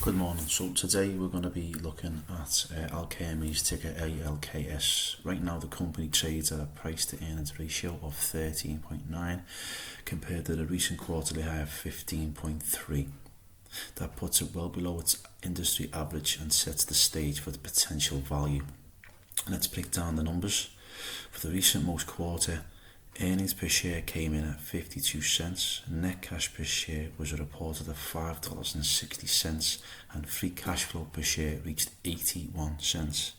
Good morning. So today we're going to be looking at Alkermes, ticker ALKS. Right now the company trades at a price to earnings ratio of 13.9 compared to the recent quarterly high of 15.3. That puts it well below its industry average and sets the stage for the potential value. Let's break down the numbers. For the recent most quarter, earnings per share came in at 52 cents, net cash per share was reported at $5.60 and free cash flow per share reached 81 cents.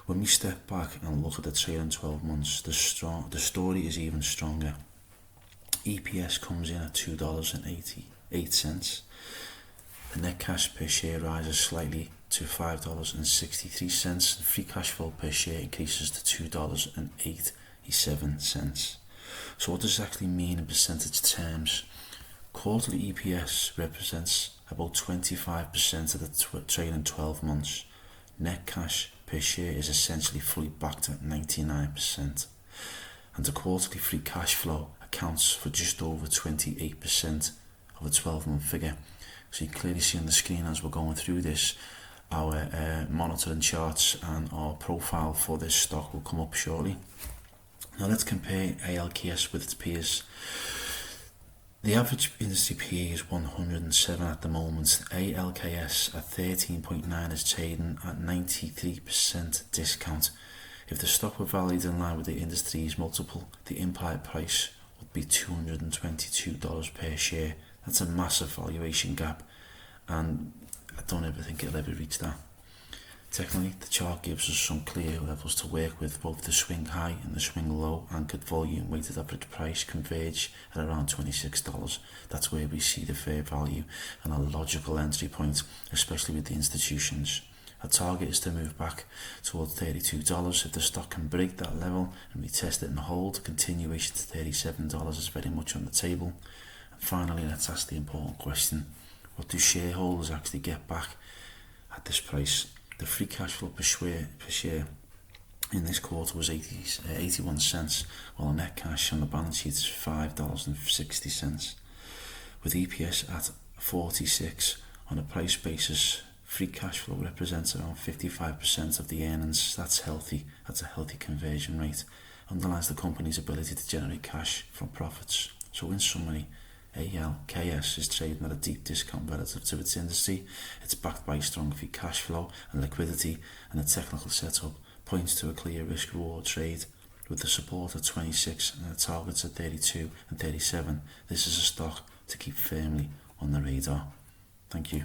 When we step back and look at the trailing 12 months, the story is even stronger. EPS comes in at $2.88. The net cash per share rises slightly to $5.63 and free cash flow per share increases to $2.87. So what does this actually mean in percentage terms? Quarterly EPS represents about 25% of the trailing 12 months. Net cash per share is essentially fully backed at 99%. And the quarterly free cash flow accounts for just over 28% of a 12-month figure. So you can clearly see on the screen as we're going through this, our monitoring charts and our profile for this stock will come up shortly. Now let's compare ALKS with its peers. The average industry PE is 107 at the moment. ALKS at 13.9 is trading at 93% discount. If the stock were valued in line with the industry's multiple, the implied price would be $222 per share. That's a massive valuation gap, and I don't ever think it'll ever reach that. Technically, the chart gives us some clear levels to work with. Both the swing high and the swing low anchored volume weighted average price converge at around $26. That's where we see the fair value and a logical entry point, especially with the institutions. Our target is to move back towards $32. If the stock can break that level and retest it and hold, continuation to $37 is very much on the table. And finally, let's ask the important question: what do shareholders actually get back at this price? The free cash flow per share in this quarter was 81 cents, while net cash on the balance sheet is $5.60. With EPS at 46 on a price basis, free cash flow represents around 55% of the earnings. That's healthy. That's a healthy conversion rate. Underlines the company's ability to generate cash from profits. So in summary, ALKS is trading at a deep discount relative to its industry. It's backed by strong free cash flow and liquidity, and the technical setup points to a clear risk-reward trade. With the support at 26 and the targets at 32 and 37, this is a stock to keep firmly on the radar. Thank you.